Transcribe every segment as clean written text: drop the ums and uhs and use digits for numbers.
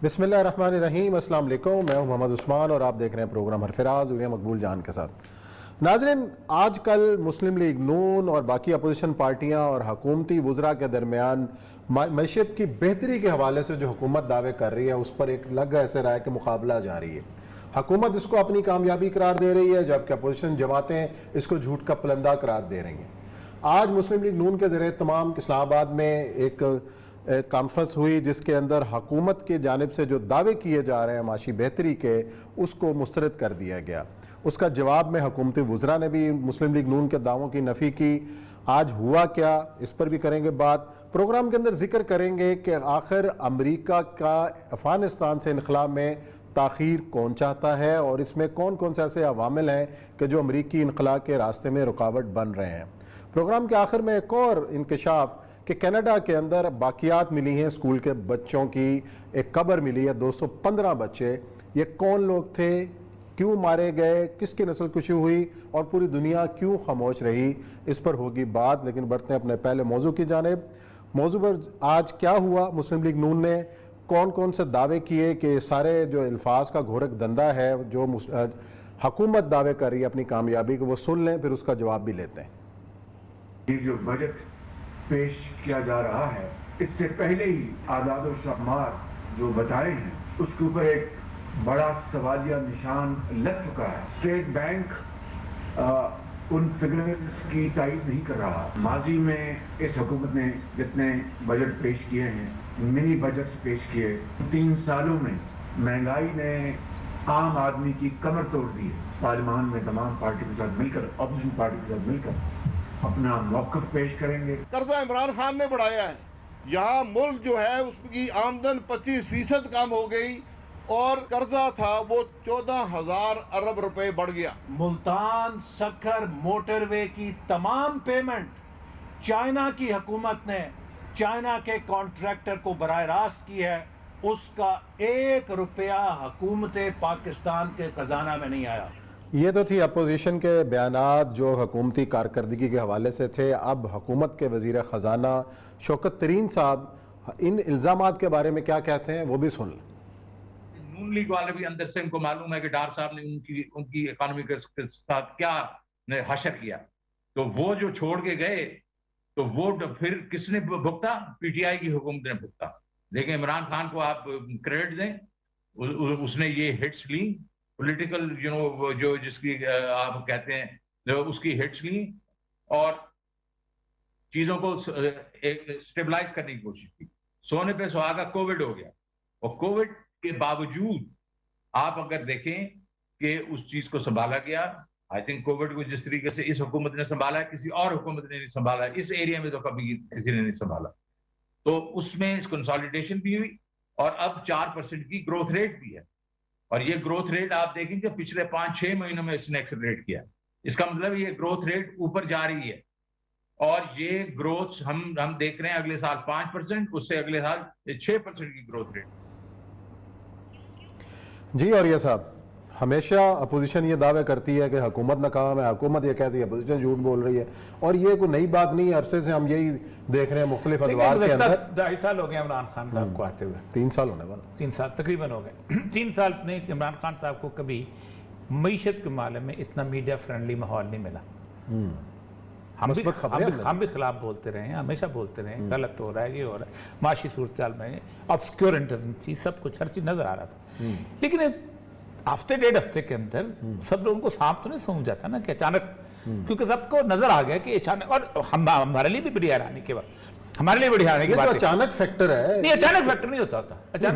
بسم اللہ الرحمن الرحیم، السلام علیکم، میں ہوں محمد عثمان اور آپ دیکھ رہے ہیں پروگرام حرفراز دنیا مقبول جان کے ساتھ۔ ناظرین، آج کل مسلم لیگ نون اور باقی اپوزیشن پارٹیاں اور حکومتی وزراء کے درمیان معیشت کی بہتری کے حوالے سے جو حکومت دعوے کر رہی ہے اس پر ایک لگ ایسے رہا ہے کہ مقابلہ جاری ہے۔ حکومت اس کو اپنی کامیابی قرار دے رہی ہے جبکہ اپوزیشن جماعتیں اس کو جھوٹ کا پلندہ قرار دے رہی ہیں۔ آج مسلم لیگ نون کے زیر اہتمام اسلام آباد میں ایک کانفرنس ہوئی جس کے اندر حکومت کی جانب سے جو دعوے کیے جا رہے ہیں معاشی بہتری کے، اس کو مسترد کر دیا گیا۔ اس کا جواب میں حکومتی وزراء نے بھی مسلم لیگ نون کے دعووں کی نفی کی۔ آج ہوا کیا، اس پر بھی کریں گے بات۔ پروگرام کے اندر ذکر کریں گے کہ آخر امریکہ کا افغانستان سے انخلا میں تاخیر کون چاہتا ہے اور اس میں کون کون سے ایسے عوامل ہیں کہ جو امریکی انخلا کے راستے میں رکاوٹ بن رہے ہیں۔ پروگرام کے آخر میں ایک اور انکشاف کہ کینیڈا کے اندر باقیات ملی ہیں اسکول کے بچوں کی، ایک قبر ملی ہے، 215 بچے۔ یہ کون لوگ تھے، کیوں مارے گئے، کس کی نسل کشی ہوئی اور پوری دنیا کیوں خاموش رہی، اس پر ہوگی بات۔ لیکن بڑھتے ہیں اپنے پہلے موضوع کی جانب۔ موضوع پر آج کیا ہوا، مسلم لیگ نون نے کون کون سے دعوے کیے کہ سارے جو الفاظ کا گھورک دندہ ہے جو حکومت دعوے کر رہی ہے اپنی کامیابی کو، وہ سن لیں پھر اس کا جواب بھی لیتے ہیں۔ یہ جو بجٹ پیش کیا جا رہا ہے، اس سے پہلے ہی اعداد و شمار جو بتائے ہیں اس کے اوپر ایک بڑا سوالیہ نشان لگ چکا ہے۔ اسٹیٹ بینک ان فگرز کی تائید نہیں کر رہا۔ ماضی میں اس حکومت نے جتنے بجٹ پیش کیے ہیں، منی بجٹس پیش کیے، 3 سالوں میں مہنگائی نے عام آدمی کی کمر توڑ دی ہے۔ پارلیمان میں تمام پارٹی کے ساتھ مل کر، اپوزیشن پارٹی کے ساتھ مل کر اپنا موقف پیش کریں گے۔ قرضہ عمران خان نے بڑھایا ہے، یہاں ملک جو ہے اس کی آمدن 25% کم ہو گئی اور قرضہ تھا وہ 14,000 ارب روپے بڑھ گیا۔ ملتان سکھر موٹر وے کی تمام پیمنٹ چائنا کی حکومت نے چائنا کے کانٹریکٹر کو براہ راست کی ہے، اس کا 1 روپیہ حکومت پاکستان کے خزانہ میں نہیں آیا۔ یہ تو تھی اپوزیشن کے بیانات جو حکومتی کارکردگی کے حوالے سے تھے۔ اب حکومت کے وزیر خزانہ شوکت طرین صاحب ان الزامات کے بارے میں کیا کہتے ہیں وہ بھی سن لیں۔ نون لیگ والے بھی اندر سے ان کو معلوم ہے کہ ڈار صاحب نے ان کی اکانومی کے ساتھ کیا حشر کیا، تو وہ جو چھوڑ کے گئے تو وہ پھر کس نے بھگتا؟ پی ٹی آئی کی حکومت نے بھگتا۔ لیکن عمران خان کو آپ کریڈٹ دیں، اس نے یہ ہٹس لی، پولیٹیکل جو جس کی آپ کہتے ہیں اس کی ہٹس لی اور چیزوں کو اسٹیبلائز کرنے کی کوشش کی۔ سونے پہ سہاگا کووڈ ہو گیا اور کووڈ کے باوجود آپ اگر دیکھیں کہ اس چیز کو سنبھالا گیا۔ آئی تھنک کووڈ کو جس طریقے سے اس حکومت نے سنبھالا ہے کسی اور حکومت نے نہیں سنبھالا، اس ایریا میں تو کبھی کسی نے نہیں سنبھالا۔ تو اس میں کنسالیڈیشن بھی ہوئی اور اب 4% کی گروتھ ریٹ بھی ہے، اور یہ گروتھ ریٹ آپ دیکھیں کہ پچھلے 5-6 مہینوں میں اس نے ایکسلریٹ کیا۔ اس کا مطلب یہ گروتھ ریٹ اوپر جا رہی ہے اور یہ گروتھ ہم دیکھ رہے ہیں اگلے سال 5%، اس سے اگلے سال 6% کی گروتھ ریٹ۔ جی، اور یہ صاحب ہمیشہ اپوزیشن یہ دعوے کرتی ہے کہ حکومت ناکام ہے، حکومت یہ کہتی ہے اپوزیشن جھوٹ بول رہی ہے، اور یہ کوئی نئی بات نہیں ہے، عرصے سے ہم یہی دیکھ رہے ہیں مختلف ادوار کے اندر۔ 2.5 سال ہو گئے عمران خان صاحب کو آتے ہوئے، 3 سال ہونے والا، 3 سال تقریباً ہو گئے۔ 3 سال میں عمران خان صاحب کو کبھی معیشت کے معاملے میں اتنا میڈیا فرینڈلی ماحول نہیں ملا۔ ہم بھی خلاف بولتے رہے ہیں، ہمیشہ بولتے رہے ہیں غلط ہو رہا ہے، یہ ہو رہا ہے، معاشی صورتحال میں obscurantism تھی، سب کچھ ہر چیز نظر آ رہا تھا۔ لیکن ہفتے 1.5 ہفتے کے اندر سب لوگوں کو سانپ تو نہیں سونپ جاتا نا کہ اچانک، کیونکہ سب کو نظر آ گیا کہ اچانک، اور ہمارے لیے بھی بڑی حیرانی کی بات، ہمارے لیے بڑی حیرانی کی بات ہے، اچانک فیکٹر ہے، نہیں اچانک فیکٹر نہیں ہوتا،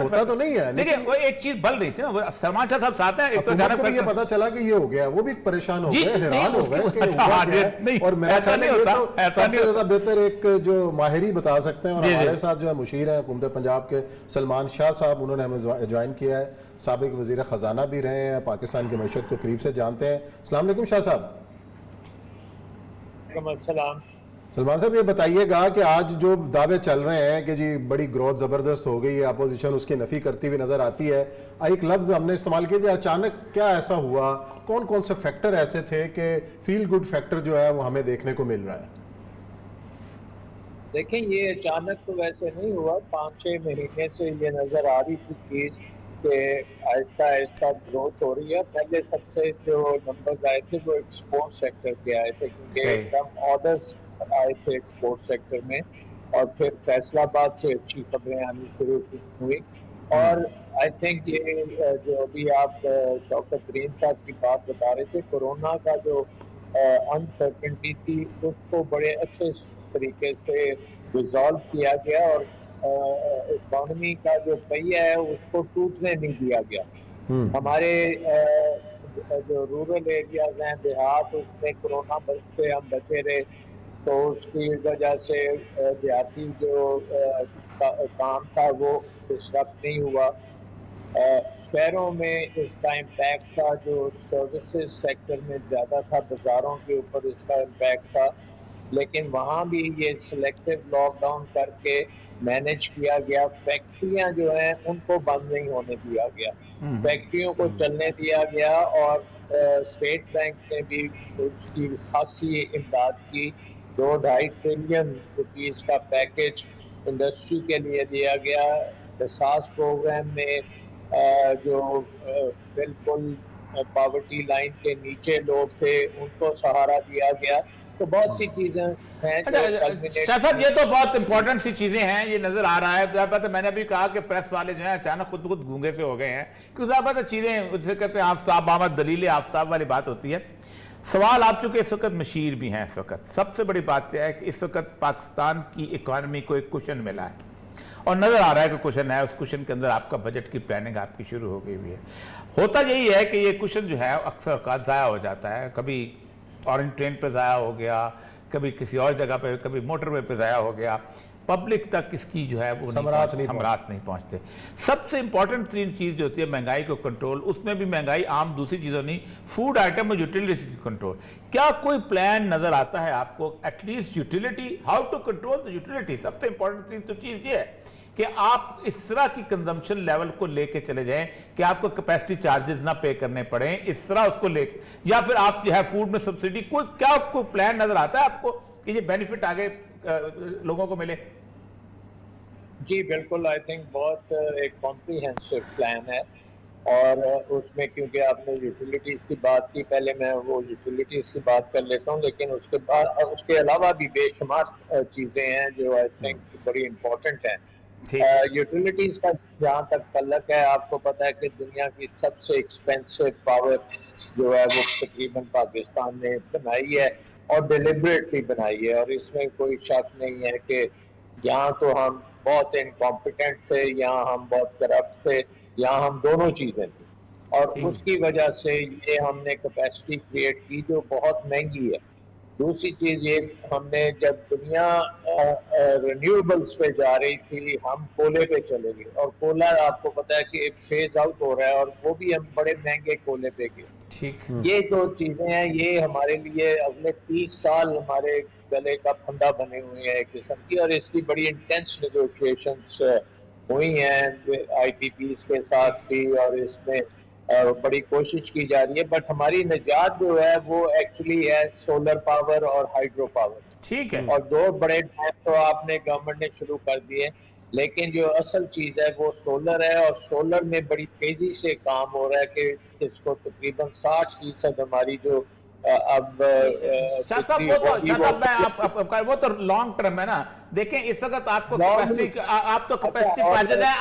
ہوتا تو نہیں ہے، لیکن وہ ایک چیز بل رہی تھی نا، سلمان شاہ صاحب ساتھ ہیں، ایک تو حکومت کو یہ پتا چلا کہ یہ ہو گیا، وہ بھی پریشان ہو گئے، حیران ہو گئے کہ ہوا کیا ہے، اور میرا خیال ہے یہ تو سب سے زیادہ بہتر ایک جو ماہری بتا سکتے ہیں، اور ہمارے ساتھ جو ہے مشیر ہیں حکومت پنجاب کے سلمان شاہ صاحب، انہوں نے ہمیں جوائن کیا ہے، سابق وزیر خزانہ بھی رہے ہیں، پاکستان کی معیشت کو قریب سے جانتے ہیں۔ السلام علیکم شاہ صاحب۔ وعلیکم السلام۔ سلمان صاحب یہ بتائیے گا کہ آج جو دعوے چل رہے ہیں کہ جی بڑی گروتھ زبردست ہو گئی ہے، اپوزیشن اس کی نفی کرتی ہوئی نظر آتی ہے، ایک لفظ ہم نے استعمال کیا کہ اچانک کیا ایسا ہوا، کون کون سے فیکٹر ایسے تھے کہ فیل گڈ فیکٹر جو ہے وہ ہمیں دیکھنے کو مل رہا ہے؟ دیکھیں یہ اچانک تو ویسے نہیں ہوا، 5-6 مہینے سے یہ نظر آ رہی تھی چیز کہ آہستہ آہستہ گروتھ ہو رہی ہے. پہلے سب سے جو نمبر آئے تھے وہ ایکسپورٹ سیکٹر کے آئے تھے، کیونکہ صحیح. ایک دم آرڈرس آئے تھے ایکسپورٹ سیکٹر میں، اور پھر فیصل آباد سے اچھی خبریں آنی شروع ہوئی. اور آئی تھنک یہ جو ابھی آپ ڈاکٹر کریم صاحب کی بات بتا رہے تھے، کورونا کا جو انسرٹنٹی تھی اس کو بڑے اچھے طریقے سے ریزالو کیا گیا، اور اکانومی کا جو پہیہ ہے اس کو ٹوٹنے نہیں دیا گیا. ہمارے جو رورل ایریاز ہیں، دیہات، اس میں کورونا سے ہم بچے رہے، تو اس کی وجہ سے دیہاتی جو کام تھا وہ ڈسٹرب نہیں ہوا. شہروں میں اس کا امپیکٹ تھا جو سروسز سیکٹر میں زیادہ تھا، بازاروں کے اوپر اس کا امپیکٹ تھا، لیکن وہاں بھی یہ سلیکٹو لاک ڈاؤن کر کے مینج کیا گیا. فیکٹریاں جو ہیں ان کو بند نہیں ہونے دیا گیا، فیکٹریوں کو چلنے دیا گیا، اور اسٹیٹ بینک نے بھی اس کی خاصی امداد کی. 2-2.5 ٹریلین روپیز کا پیکج انڈسٹری کے لیے دیا گیا. احساس پروگرام میں جو بالکل پاورٹی لائن کے نیچے لوگ تھے ان کو سہارا دیا گیا. تو بہت سی چیزیں ہیں جو شاہ صاحب، یہ تو بہت امپورٹنٹ سی چیزیں ہیں، یہ نظر آ رہا ہے. میں نے ابھی کہا کہ پریس والے جو ہیں اچانک خود بخود گونگے سے ہو گئے ہیں، کیونکہ ظاہر بات ہے چیزیں اسے کہتے ہیں آفتاب آمد، دلیل آفتاب والی بات ہوتی ہے. سوال آپ چونکہ اس وقت مشیر بھی ہیں، اس وقت سب سے بڑی بات یہ ہے کہ اس وقت پاکستان کی اکانومی کو ایک کشن ملا ہے، اور نظر آ رہا ہے کہ کشن ہے. اس کشن کے اندر آپ کا بجٹ کی پلاننگ آپ کی شروع ہو گئی ہوئی ہے. ہوتا یہی ہے کہ یہ کشن جو ہے اکثر اوقات ضائع ہو جاتا ہے. کبھی اورنج ٹرین پہ ضائع ہو گیا، کبھی کسی اور جگہ پہ، کبھی موٹر وے پہ ضائع ہو گیا. پبلک تک اس کی جو ہے وہ ثمرات نہیں پہنچتے. سب سے امپورٹنٹ ترین چیز جو ہوتی ہے مہنگائی کو کنٹرول، اس میں بھی مہنگائی عام دوسری چیزوں نہیں، فوڈ آئٹم اور یوٹیلیٹیز کی کنٹرول. کیا کوئی پلان نظر آتا ہے آپ کو at least utility, how to control the utility? سب سے امپورٹنٹ تو چیز یہ ہے کہ آپ اس طرح کی کنزمپشن لیول کو لے کے چلے جائیں کہ آپ کو کیپیسٹی چارجز نہ پے کرنے پڑیں، اس طرح اس کو لے کے، یا پھر آپ جو ہے فوڈ میں سبسڈی، کیا کوئی پلان نظر آتا ہے آپ کو کہ یہ بینیفٹ آگے لوگوں کو ملے؟ جی بالکل، آئی تھنک بہت ایک کمپریہنسو پلان ہے. اور اس میں کیونکہ آپ نے یوٹیلیٹیز کی بات کی، پہلے میں وہ یوٹیلیٹیز کی بات کر لیتا ہوں، لیکن اس کے بعد اس کے علاوہ بھی بے شمار چیزیں ہیں جو آئی تھنک بڑی امپورٹنٹ ہیں. یوٹیلیٹیز کا جہاں تک تعلق ہے، آپ کو پتہ ہے کہ دنیا کی سب سے ایکسپینسو پاور جو ہے وہ تقریباً پاکستان نے بنائی ہے، اور ڈیلیبریٹلی بنائی ہے. اور اس میں کوئی شک نہیں ہے کہ یہاں تو ہم بہت انکمپیٹنٹ تھے، یہاں ہم بہت کرپٹ تھے، یہاں ہم دونوں چیزیں تھیں. اور اس کی وجہ سے یہ ہم نے کیپیسٹی کریٹ کی جو بہت مہنگی ہے. دوسری چیز یہ، ہم نے جب دنیا رینیویبلز پہ جا رہی تھی، ہم کولے پہ چلے گئے، اور کولا آپ کو پتا ہے کہ فیز آؤٹ ہو رہا ہے، اور وہ بھی ہم بڑے مہنگے کولے پہ گئے. یہ جو چیزیں ہیں یہ ہمارے لیے اگلے 30 سال ہمارے گلے کا پھندا بنے ہوئے ہیں ایک قسم کی. اور اس کی بڑی انٹینس نیگوشیشنز ہوئی ہیں آئی پی پیز کے ساتھ بھی، اور اس میں بڑی کوشش کی جا رہی ہے. بٹ ہماری نجات جو ہے وہ ایکچولی ہے سولر پاور اور ہائیڈرو پاور. ٹھیک ہے، اور 2 بڑے ڈیم تو آپ نے گورنمنٹ نے شروع کر دیے، لیکن جو اصل چیز ہے وہ سولر ہے. اور سولر میں بڑی تیزی سے کام ہو رہا ہے کہ اس کو تقریباً 60% ہماری جو اب شاہ صاحب وہ تو لانگ ٹرم ہے نا. دیکھیں اس وقت آپ کو کیپیسٹی چارجز ہے،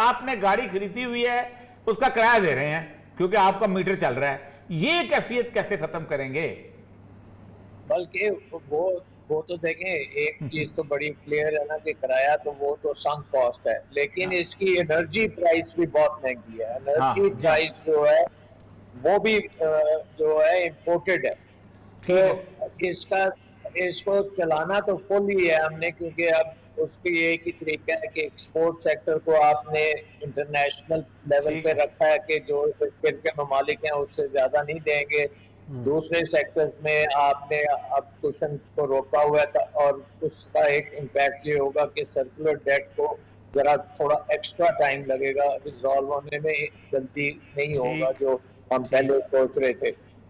آپ نے گاڑی خریدی ہوئی ہے، اس کا کرایہ دے رہے ہیں کیونکہ آپ کا میٹر چل رہا ہے. یہ کیفیت کیسے ختم کریں گے؟ بلکہ وہ تو دیکھیں ایک چیز تو بڑی کلیئر ہے نا کہ کرایہ تو وہ تو سنک کاسٹ ہے، لیکن اس کی انرجی پرائس بھی بہت مہنگی ہے. انرجی پرائس جو ہے وہ بھی جو ہے امپورٹڈ ہے. تو اس کو چلانا تو فل ہی ہے ہم نے، کیونکہ اب اس کی ایک ہی طریقہ ہے کہ ایکسپورٹ سیکٹر کو آپ نے انٹرنیشنل لیول پہ رکھا ہے کہ جو پھر کے ممالک ہیں اس سے زیادہ نہیں دیں گے. دوسرے سیکٹرز میں آپ نے اب کشن کو روکا ہوا تھا، اور اس کا ایک امپیکٹ یہ ہوگا کہ سرکولر ڈیٹ کو ذرا تھوڑا ایکسٹرا ٹائم لگے گا ریزالو ہونے میں، جلدی نہیں ہوگا جو ہم پہلے سوچ رہے تھے.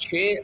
$6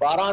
12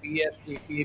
PSPP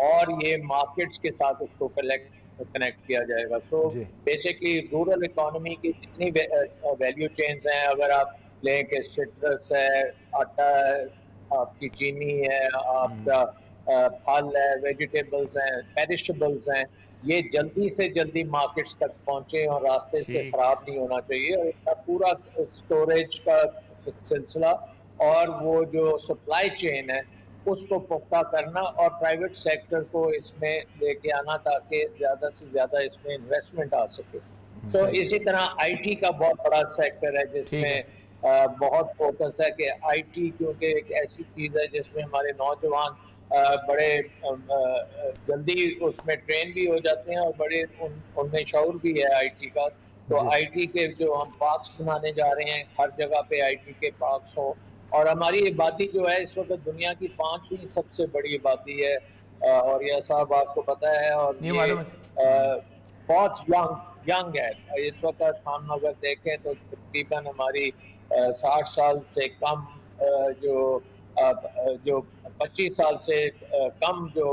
اور یہ مارکیٹس کے ساتھ اس کو کنیکٹ کیا جائے گا. سو جی. بیسکلی رورل اکانومی کی جتنی ویلیو چینز ہیں, اگر آپ لیں کہ سٹرس ہے, آٹا ہے, آپ کی چینی ہے, آپ کا پھل ہے, ویجیٹیبلز ہیں, پیرشبلز ہیں, یہ جلدی سے جلدی مارکیٹس تک پہنچے اور راستے سے خراب نہیں ہونا چاہیے. اور اس کا پورا اسٹوریج کا سلسلہ اور وہ جو سپلائی چین ہے اس کو پختہ کرنا اور پرائیویٹ سیکٹر کو اس میں لے کے آنا تاکہ زیادہ سے زیادہ اس میں انویسٹمنٹ آ سکے. تو اسی طرح آئی ٹی کا بہت بڑا سیکٹر ہے جس میں بہت فوکس ہے کہ آئی ٹی کیونکہ ایک ایسی چیز ہے جس میں ہمارے نوجوان بڑے جلدی اس میں ٹرین بھی ہو جاتے ہیں اور بڑے ان میں شعور بھی ہے آئی ٹی کا. تو آئی ٹی کے جو ہم پارکس بنانے جا رہے ہیں, ہر جگہ پہ آئی ٹی کے پارکس ہوں. اور ہماری آبادی جو ہے اس وقت دنیا کی 5ویں سب سے بڑی آبادی ہے, اور یہ صاحب آپ کو پتہ ہے, اور یہ بہت ینگ ہے. اس وقت ہم اگر دیکھیں تو تقریباً ہماری 60 سال سے کم جو 25 سال سے کم جو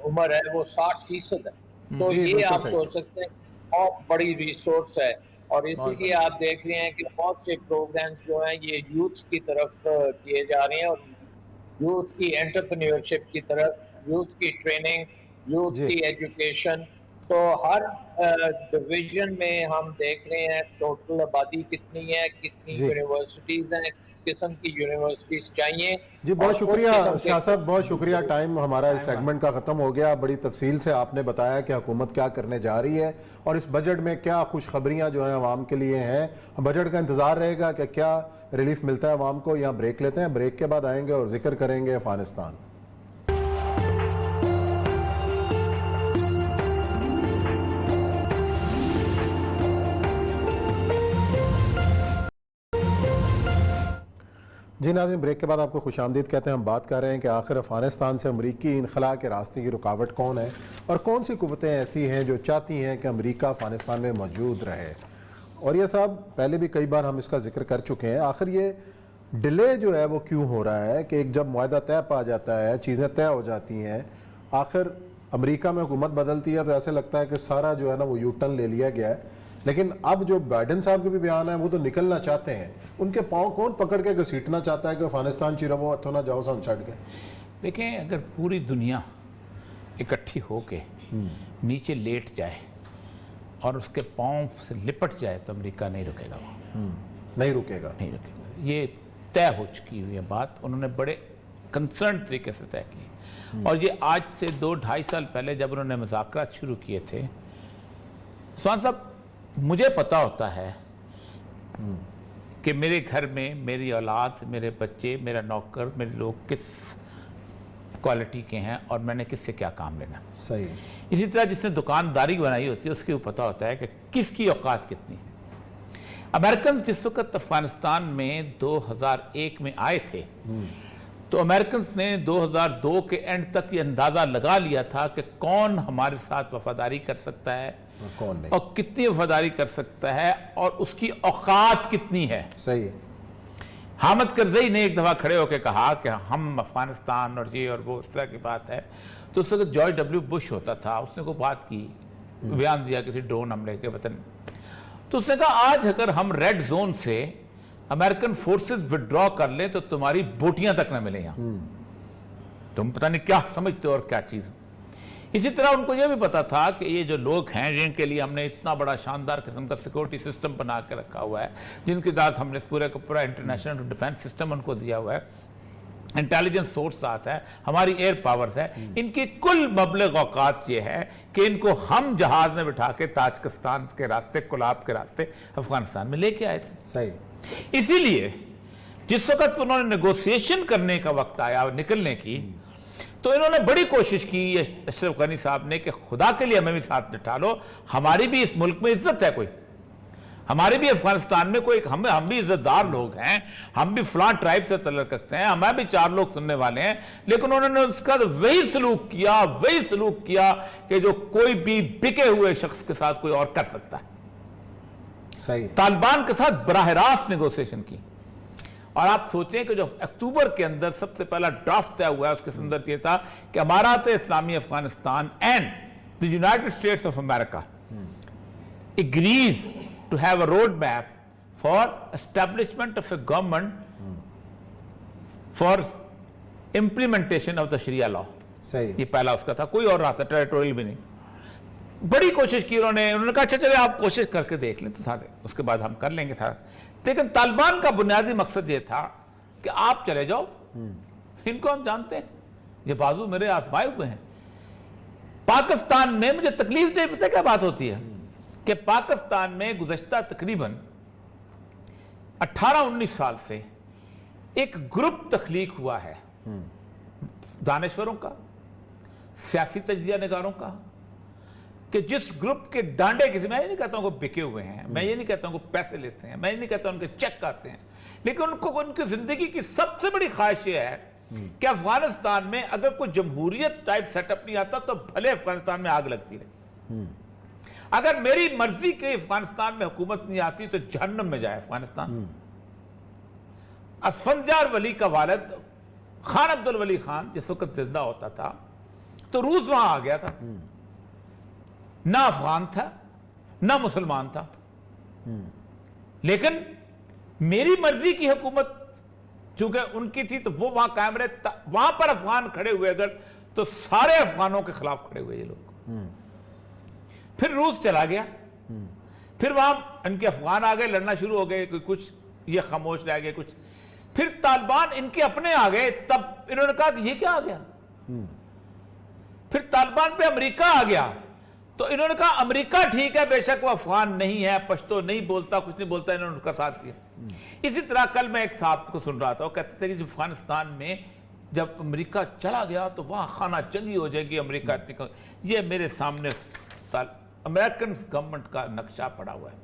عمر ہے وہ 60% ہے. تو یہ آپ سوچ سکتے ہیں بہت بڑی ریسورس ہے. اور اسی لیے آپ دیکھ رہے ہیں کہ بہت سے پروگرامز جو ہیں یہ یوتھ کی طرف کیے جا رہے ہیں, اور یوتھ کی انٹرپرینیورشپ کی طرف, یوتھ کی ٹریننگ, یوتھ کی ایجوکیشن. تو ہر ڈویژن میں ہم دیکھ رہے ہیں ٹوٹل آبادی کتنی ہے, کتنی یونیورسٹیز ہیں, قسم کی یونیورسٹیز چاہیے. جی بہت شکریہ شاہ صاحب, بہت شکریہ. ٹائم ہمارا اس سیگمنٹ کا ختم ہو گیا. بڑی تفصیل سے آپ نے بتایا کہ حکومت کیا کرنے جا رہی ہے اور اس بجٹ میں کیا خوشخبریاں جو ہیں عوام کے لیے ہیں. بجٹ کا انتظار رہے گا کہ کیا ریلیف ملتا ہے عوام کو. یہاں بریک لیتے ہیں, بریک کے بعد آئیں گے اور ذکر کریں گے افغانستان. جی ناظرین, بریک کے بعد آپ کو خوش آمدید کہتے ہیں. ہم بات کر رہے ہیں کہ آخر افغانستان سے امریکی انخلا کے راستے کی رکاوٹ کون ہے اور کون سی قوتیں ایسی ہیں جو چاہتی ہیں کہ امریکہ افغانستان میں موجود رہے. اور یہ صاحب پہلے بھی کئی بار ہم اس کا ذکر کر چکے ہیں. آخر یہ ڈیلے جو ہے وہ کیوں ہو رہا ہے کہ ایک جب معاہدہ طے پا جاتا ہے, چیزیں طے ہو جاتی ہیں, آخر امریکہ میں حکومت بدلتی ہے تو ایسے لگتا ہے کہ سارا جو ہے نا وہ یو ٹرن لے لیا گیا ہے. لیکن اب جو بائیڈن صاحب کے بھی بیان ہیں وہ تو نکلنا چاہتے ہیں. ان کے پاؤں کون پکڑ کے گھسیٹنا چاہتا ہے کہ افغانستان چیرو اتھو نہ جاؤ سن چھڑ کے. دیکھیں, اگر پوری دنیا اکٹھی ہو کے نیچے لیٹ جائے اور اس کے پاؤں سے لپٹ جائے تو امریکہ نہیں رکے گا. نہیں رکے گا. یہ طے ہو چکی ہوئی ہے بات. انہوں نے بڑے کنسرن طریقے سے طے کی. اور یہ آج سے 2-2.5 سال پہلے جب انہوں نے مذاکرات شروع کیے تھے, سوان صاحب مجھے پتا ہوتا ہے کہ میرے گھر میں میری اولاد, میرے بچے, میرا نوکر, میرے لوگ کس کوالٹی کے ہیں اور میں نے کس سے کیا کام لینا. صحیح. اسی طرح جس نے دکانداری بنائی ہوتی ہے اس کو پتا ہوتا ہے کہ کس کی اوقات کتنی. امریکنز جس وقت افغانستان میں 2001 میں آئے تھے تو امریکنز نے 2002 کے اینڈ تک یہ اندازہ لگا لیا تھا کہ کون ہمارے ساتھ وفاداری کر سکتا ہے اور کتنی وفاداری کر سکتا ہے اور اس کی اوقات کتنی ہے. صحیح. حامد کرزئی نے ایک دفعہ کھڑے ہو کے کہا کہ ہم افغانستان اور یہ اور وہ اس طرح کی بات ہے. تو اس وقت جارج ڈبلیو بش ہوتا تھا, اس نے کوئی بات کی, بیان دیا کسی ڈرون حملے کے وطن. تو اس نے کہا آج اگر ہم ریڈ زون سے امریکن فورسز وڈرا کر لیں تو تمہاری بوٹیاں تک نہ ملیں یہاں. تم پتہ نہیں کیا سمجھتے ہو اور کیا چیز. اسی طرح ان کو یہ بھی پتا تھا کہ یہ جو لوگ ہیں جن کے لیے ہم نے اتنا بڑا شاندار قسم کا سیکورٹی سسٹم بنا کے رکھا ہوا ہے, جن کے ساتھ ہم نے پورے کا پورا انٹرنیشنل ڈیفنس سسٹم ان کو دیا ہوا ہے, انٹیلیجنس سورس ساتھ ہے, ہماری ایئر پاورز ہے, ان کی کل مبلغ اوقات یہ ہے کہ ان کو ہم جہاز میں بٹھا کے تاجکستان کے راستے, کولاب کے راستے افغانستان میں لے کے آئے تھے. صحیح. اسی لیے جس وقت انہوں نے نیگوسیشن کرنے کا وقت آیا نکلنے کی تو انہوں نے بڑی کوشش کی اشرف غنی صاحب نے کہ خدا کے لیے ہمیں بھی ساتھ بٹھا لو, ہماری بھی اس ملک میں عزت ہے, کوئی ہماری بھی افغانستان میں کوئی ہم بھی عزت دار لوگ ہیں, ہم بھی فلاں ٹرائب سے تعلق رکھتے ہیں, ہمیں بھی 4 لوگ سننے والے ہیں. لیکن انہوں نے اس کا وہی سلوک کیا کہ جو کوئی بھی بکے ہوئے شخص کے ساتھ کوئی اور کر سکتا ہے. صحیح. طالبان کے ساتھ براہ راست نیگوسیشن کی اور آپ سوچیں کہ جو اکتوبر کے اندر سب سے پہلا ڈرافٹ طے ہوا ہے اس کے اندر یہ تھا کہ امارات اسلامی Afghanistan and the United States of America agrees to have a roadmap for establishment of a government for implementation of the Sharia law. صحیح. یہ پہلا اس کا تھا, کوئی اور راستہ ٹیریٹوریل بھی نہیں. بڑی کوشش کی انہوں نے کہا اچھا چلے آپ کوشش کر کے دیکھ لیں تو سارے اس کے بعد ہم کر لیں گے سارا. لیکن طالبان کا بنیادی مقصد یہ تھا کہ آپ چلے جاؤ, ان کو ہم جانتے ہیں, یہ بازو میرے آزمائے ہوئے ہیں. پاکستان میں مجھے تکلیف دے پتہ کیا بات ہوتی ہے کہ پاکستان میں گزشتہ تقریباً 18-19 سال سے ایک گروپ تخلیق ہوا ہے دانشوروں کا, سیاسی تجزیہ نگاروں کا, کہ جس گروپ کے ڈانڈے کسی, میں یہ نہیں کہتا ہوں کہ بکے ہوئے ہیں, میں یہ نہیں کہتا ہوں کہ پیسے لیتے ہیں, میں یہ نہیں کہتا ہوں کہ چیک آتے ہیں, لیکن ان کو ان کی زندگی کی سب سے بڑی خواہش یہ ہے کہ افغانستان میں اگر کوئی جمہوریت ٹائپ سیٹ اپ نہیں آتا تو بھلے افغانستان میں آگ لگتی رہے. اگر میری مرضی کے افغانستان میں حکومت نہیں آتی تو جہنم میں جائے افغانستان. اسفندیار ولی کا والد خان عبد الولی خان جس وقت زندہ ہوتا تھا تو روس وہاں آ گیا تھا, نہ افغان تھا نہ مسلمان تھا, لیکن میری مرضی کی حکومت چونکہ ان کی تھی تو وہ وہاں قائم رہے. وہاں پر افغان کھڑے ہوئے اگر تو سارے افغانوں کے خلاف کھڑے ہوئے یہ لوگ. پھر روس چلا گیا, پھر وہاں ان کے افغان آ گئے, لڑنا شروع ہو گئے, کچھ یہ خاموش رہ گئے, کچھ پھر طالبان ان کے اپنے آ گئے, تب انہوں نے کہا کہ یہ کیا آ گیا. پھر طالبان پہ امریکہ آ گیا تو انہوں نے کہا امریکہ ٹھیک ہے, بے شک وہ افغان نہیں ہے, پشتو نہیں بولتا, کچھ نہیں بولتا, انہوں نے ان کا ساتھ دیا. اسی طرح کل میں ایک صاحب کو سن رہا تھا, وہ کہتے تھے کہ جب افغانستان میں جب امریکہ چلا گیا تو وہاں خانہ جنگی ہو جائے گی, امریکہ یہ میرے سامنے امریکن گورنمنٹ کا نقشہ پڑا ہوا ہے.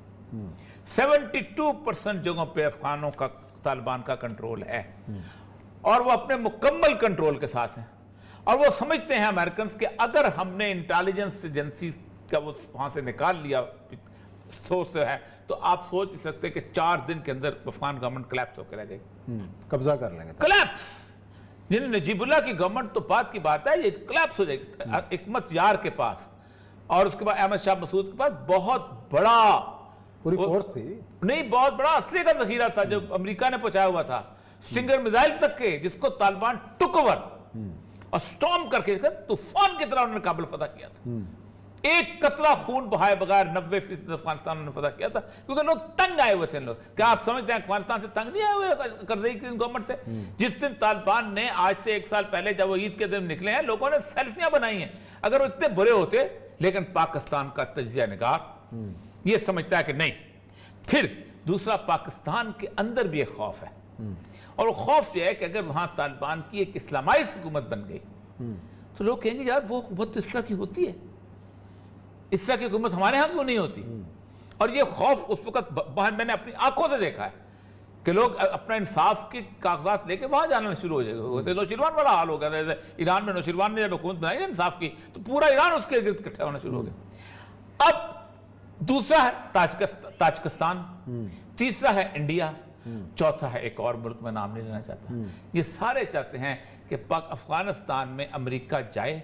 72% جگہوں پہ افغانوں کا طالبان کا کنٹرول ہے اور وہ اپنے مکمل کنٹرول کے ساتھ ہیں, اور وہ سمجھتے ہیں امریکنز کہ اگر ہم نے انٹیلیجنس ایجنسیز کا وہ وہاں سے نکال لیا سورس ہے تو آپ سوچ سکتے کہ 4 دن کے اندر افغان گورنمنٹ کلیپس ہو کے رہ جائے گی, قبضہ کر لیں گے, کلیپس. نجیب اللہ کی گورنمنٹ تو بات کی بات ہے, یہ کلیپس ہو جائے گی. حکمت یار کے پاس اور اس کے بعد احمد شاہ مسعود کے پاس بہت بڑا پوری فورس تھی, نہیں بہت بڑا اسلحے کا ذخیرہ تھا جو امریکہ نے پہنچایا ہوا تھا, سٹنگر میزائل تک کے, جس کو طالبان ٹک اوور اور سٹارم کر کے طوفان کی طرح انہوں نے کابل فتح کیا تھا. ایک قطرہ خون بہائے بغیر 90% افغانستان نے فتح کیا تھا, کیونکہ لوگ تنگ آئے ہوئے تھے. لوگ کیا آپ سمجھتے ہیں افغانستان سے تنگ نہیں آئے ہوئے کرزئی کی گورنمنٹ سے؟ جس دن طالبان نے آج سے 1 سال پہلے جب وہ عید کے دن نکلے ہیں, لوگوں نے سیلفیاں بنائی ہیں. اگر وہ اتنے برے ہوتے, لیکن پاکستان کا تجزیہ نگار یہ سمجھتا ہے کہ نہیں. پھر دوسرا, پاکستان کے اندر بھی ایک خوف ہے, اور وہ خوف یہ ہے کہ اگر وہاں طالبان کی ایک اسلامائز حکومت بن گئی تو لوگ کہیں گے یار وہ حکومت تو اس طرح کی ہوتی ہے, اس طرح کی حکومت ہمارے ہاں کیوں نہیں ہوتی. اور یہ خوف اس وقت میں نے اپنی آنکھوں سے دیکھا ہے کہ لوگ اپنا انصاف کے کاغذات لے کے وہاں جانا شروع ہو جائے گا. نوشیروان بڑا حال ہو گیا تھا, ایران میں نوشیروان نے جب حکومت بنائی انصاف کی تو پورا ایران اس کے گرد اکٹھا ہونا شروع ہو گیا. اب دوسرا ہے تاجکستان, تیسرا ہے انڈیا, چوتھا ہے ایک اور ملک میں نام نہیں لینا چاہتا. یہ سارے چاہتے ہیں کہ افغانستان میں امریکہ جائے,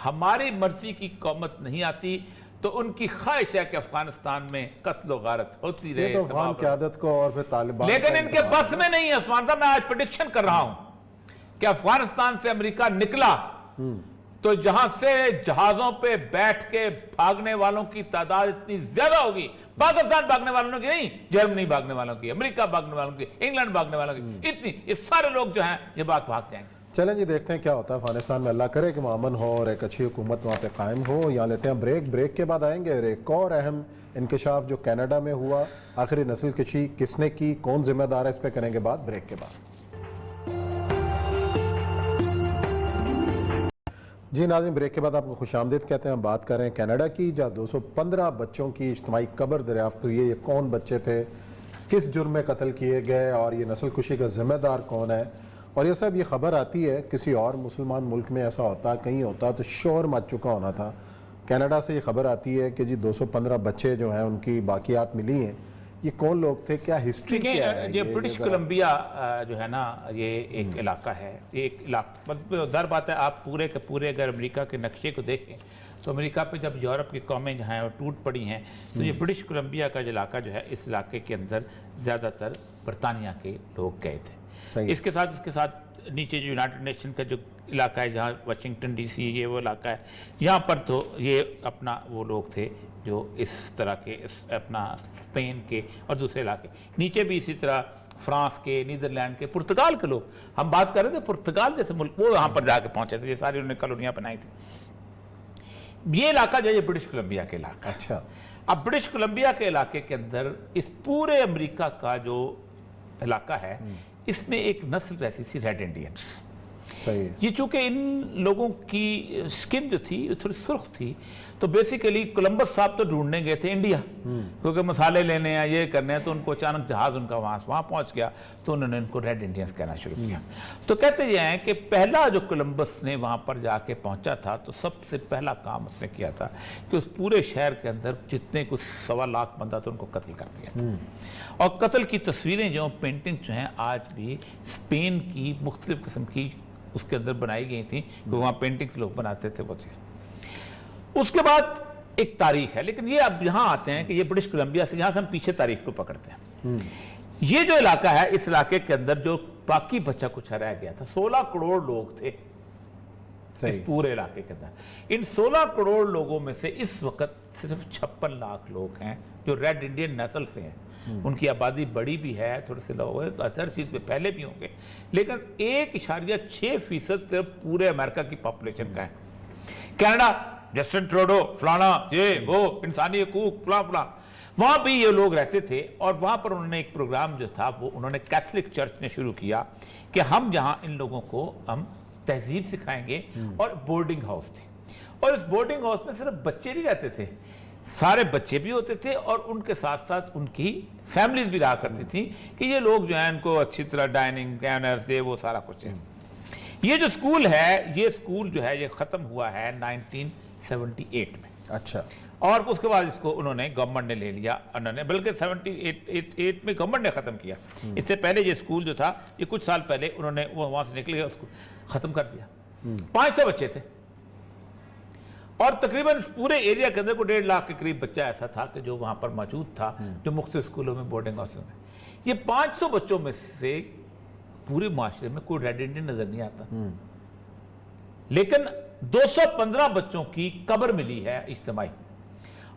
ہماری مرضی کی قومت نہیں آتی تو ان کی خواہش ہے کہ افغانستان میں قتل و غارت ہوتی رہے. یہ تو افغان قیادت کو اور پھر طالبان, لیکن ان کے بس میں نہیں ہے عثمان صاحب. میں آج پریڈکشن کر رہا ہوں کہ افغانستان سے امریکہ نکلا تو جہاں سے جہازوں پہ بیٹھ کے بھاگنے والوں کی تعداد اتنی زیادہ ہوگی, پاکستان بھاگنے والوں کی نہیں, جرمنی بھاگنے والوں کی, امریکہ بھاگنے والوں کی, انگلینڈ بھاگنے والوں کی, اتنی, یہ سارے لوگ جو ہیں یہ بھاگ جائیں گے. چلیں جی دیکھتے ہیں کیا ہوتا ہے افغانستان میں. اللہ کرے کہ امن ہو اور ایک اچھی حکومت وہاں پہ قائم ہو. یہاں لیتے ہیں بریک کے بعد آئیں گے اور ایک اور اہم انکشاف جو کینیڈا میں ہوا, آخری نسل کشی کس نے کی, کون ذمہ دار ہے, اس پہ کریں گے بات بریک کے بعد. جی ناظرین, بریک کے بعد آپ کو خوش آمدید کہتے ہیں. ہم بات کر رہے ہیں کینیڈا کی, جہاں 215 بچوں کی اجتماعی قبر دریافت ہوئی ہے. یہ کون بچے تھے, کس جرم میں قتل کیے گئے, اور یہ نسل کشی کا ذمہ دار کون ہے. اور یہ سب یہ خبر آتی ہے کسی اور مسلمان ملک میں ایسا ہوتا, کہیں ہوتا تو شور مچ چکا ہونا تھا. کینیڈا سے یہ خبر آتی ہے کہ جی 215 بچے جو ہیں ان کی باقیات ملی ہیں, یہ کون لوگ تھے, کیا ہسٹری کیا ہے؟ یہ برٹش کولمبیا جو ہے نا, یہ ایک علاقہ ہے, یہ ایک علاقہ مطلب ظاہر بات ہے, آپ پورے کے پورے اگر امریکہ کے نقشے کو دیکھیں تو امریکہ پہ جب یورپ کی قومیں جہاں ہیں وہ ٹوٹ پڑی ہیں, تو یہ برٹش کولمبیا کا جو علاقہ جو ہے, اس علاقے کے اندر زیادہ تر برطانیہ کے لوگ گئے تھے. اس کے ساتھ نیچے جو یونائٹڈ نیشن کا جو علاقہ ہے جہاں واشنگٹن ڈی سی یہ وہ علاقہ ہے, یہاں پر تو یہ اپنا وہ لوگ تھے جو اس طرح کے اپنا اسپین کے اور دوسرے علاقے, نیچے بھی اسی طرح فرانس کے, نیدرلینڈ کے, پرتگال کے لوگ. ہم بات کر رہے تھے پرتگال جیسے ملک, وہ وہاں پر جا کے پہنچے تھے, یہ ساری انہوں نے کالونیاں بنائی تھی. یہ علاقہ جو ہے یہ برٹش کولمبیا کے علاقہ. اچھا, اب برٹش کولمبیا کے علاقے کے اندر اس پورے امریکہ کا جو علاقہ ہے, اس میں ایک نسل رہتی تھی ریڈ انڈینز. صحیح. یہ چونکہ ان لوگوں کی سکن جو تھی تھوڑی سرخ تھی, تو بیسیکلی کولمبس صاحب تو ڈھونڈنے گئے تھے انڈیا, کیونکہ مسالے لینے ہیں, یہ کرنے ہیں, تو ان کو اچانک جہاز ان کا وہاں پہنچ گیا, تو انہوں نے ان کو ریڈ انڈینز کہنا شروع کیا. تو کہتے یہ ہیں کہ پہلا جو کولمبس نے وہاں پر جا کے پہنچا تھا, تو سب سے پہلا کام اس نے کیا تھا کہ اس پورے شہر کے اندر جتنے کچھ 1.25 لاکھ بندہ تھا ان کو قتل کر دیا تھا. اور قتل کی تصویریں جو پینٹنگ جو ہیں آج بھی اسپین کی مختلف قسم کی اس کے اندر بنائی گئی تھیں, کہ وہاں پینٹنگز لوگ بناتے تھے وہ چیز. اس کے بعد ایک تاریخ ہے, لیکن یہ اب یہاں آتے ہیں کہ یہ برٹش کولمبیا سے, یہاں سے ہم پیچھے تاریخ کو پکڑتے ہیں. یہ جو علاقہ ہے, اس علاقے کے اندر جو باقی بچہ کچھ رہ گیا تھا, 16 کروڑ لوگ تھے اس پورے علاقے کے اندر. ان 16 کروڑ لوگوں میں سے اس وقت صرف 56 لاکھ لوگ ہیں جو ریڈ انڈین نسل سے ہیں. ان کی آبادی بڑی بھی ہے, تھوڑے سے لوگ ہیں, تو ہر چیز میں پہلے بھی ہوں گے, لیکن 1.6% صرف پورے امریکہ کی پاپولیشن کا ہے. کینیڈا, جسٹن ٹروڈو, فلانا, یہ وہ, انسانی حقوق, فلاں, وہاں بھی یہ لوگ رہتے تھے. اور وہاں پر انہوں نے ایک پروگرام جو تھا وہ انہوں نے کیتھولک چرچ نے شروع کیا کہ ہم جہاں ان لوگوں کو ہم تہذیب سکھائیں گے. اور بورڈنگ ہاؤس تھی, اور اس بورڈنگ ہاؤس میں صرف بچے نہیں رہتے تھے, سارے بچے بھی ہوتے تھے, اور ان کے ساتھ ساتھ ان کی فیملیز بھی رہا کرتی تھیں کہ یہ لوگ جو ہیں ان کو اچھی طرح ڈائننگ کینرز دے, وہ سارا کچھ ہے. یہ جو سکول ہے, یہ سکول جو ہے یہ ختم ہوا ہے 1978 میں. اچھا. اور اس کے بعد اس کو انہوں نے گورنمنٹ نے لے لیا, انہوں نے بلکہ 78 میں گورنمنٹ نے ختم کیا. اس سے پہلے یہ سکول جو تھا یہ کچھ سال پہلے انہوں نے وہاں سے نکل گیا, اس کو ختم کر دیا. 500 بچے تھے, اور تقریباً اس پورے ایریا کے اندر کو 1.5 لاکھ کے قریب بچہ ایسا تھا کہ جو وہاں پر موجود تھا, جو مختلف اسکولوں میں, بورڈنگ ہاؤسوں میں. یہ 500 بچوں میں سے پورے معاشرے میں کوئی ریڈ انڈین نظر نہیں آتا, لیکن 215 بچوں کی قبر ملی ہے اجتماعی,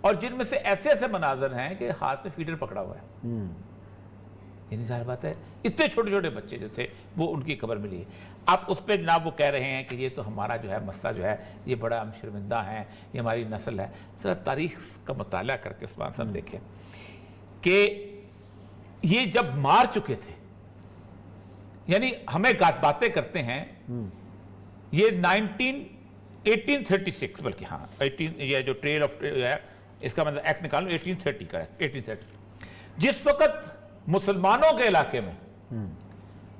اور جن میں سے ایسے ایسے مناظر ہیں کہ ہاتھ میں فیڈر پکڑا ہوا ہے. یعنی ظاہر بات ہے اتنے چھوٹے چھوٹے بچے جو تھے وہ ان کی قبر ملی ہے. آپ اس پہ جناب وہ کہہ رہے ہیں کہ یہ تو ہمارا جو ہے مسئلہ جو ہے یہ بڑا ہم شرمندہ ہیں, یہ ہماری نسل ہے. ذرا تاریخ کا مطالعہ کر کے اس بات سے ہم دیکھیں کہ یہ جب مار چکے تھے, یعنی ہمیں باتیں کرتے ہیں یہ 1836 بلکہ ہاں 18 یہ جو ٹریل آف ہے اس کا مطلب ایکٹ نکالو 1830 کا ہے, 1830 جس وقت مسلمانوں کے علاقے میں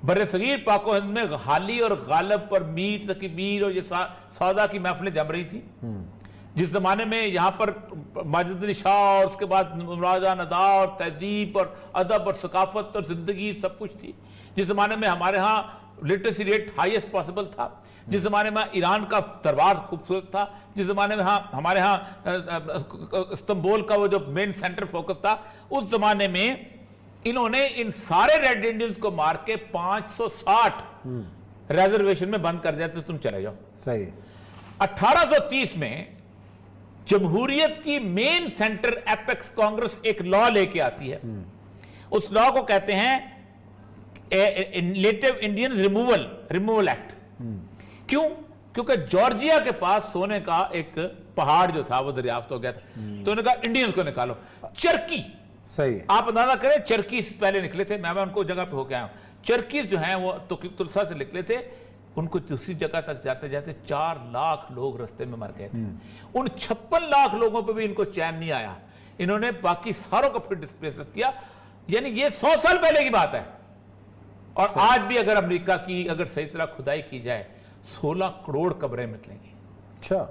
بر صغیر پاک و ہند میں حالی اور غالب پر میر تک میر اور یہ سودا کی محفلیں جم رہی تھی, جس زمانے میں یہاں پر ماجد علی شاہ اور اس کے بعد مراجہ ندا اور تہذیب اور ادب اور ثقافت اور زندگی سب کچھ تھی, جس زمانے میں ہمارے ہاں لٹریسی ریٹ ہائیسٹ پاسبل تھا, جس زمانے میں ایران کا دربار خوبصورت تھا, جس زمانے میں ہمارے ہاں استنبول کا وہ جو مین سینٹر فوکس تھا, اس زمانے میں انہوں نے ان سارے ریڈ انڈینز کو مار کے 560 ریزرویشن میں بند کر دیا تو تم چلے جاؤ. صحیح. 1830 میں جمہوریت کی مین سینٹر ایپیکس کانگریس ایک لا لے کے آتی ہے, اس لا کو کہتے ہیں نیٹو انڈین ریموول ایکٹ. کیوں؟ کیونکہ جارجیا کے پاس سونے کا ایک پہاڑ جو تھا وہ دریافت ہو گیا تھا, تو انہوں نے کہا انڈینز کو نکالو. چرکی, صحیح, آپ اندازہ کریں چرکیز پہلے نکلے تھے, میں ان کو جگہ پہ ہو کے آیا ہوں. چرکیز جو ہیں وہ تلسا سے نکلے تھے, ان کو دوسری جگہ تک جاتے جاتے 4 لاکھ لوگ رستے میں مر گئے تھے. ان 56 لاکھ لوگوں پہ بھی ان کو چین نہیں آیا, انہوں نے باقی ساروں کو پھر ڈسپلیس کیا. یعنی یہ 100 سال پہلے کی بات ہے, اور آج بھی اگر امریکہ کی اگر صحیح طرح کھدائی کی جائے 16 کروڑ قبریں ملیں گی. اچھا,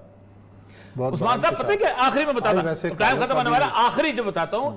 عثمان صاحب پتہ ہے کہ آخری میں بتاتا ہوں, ٹائم ختم ہونے والا, آخری جو بتاتا ہوں,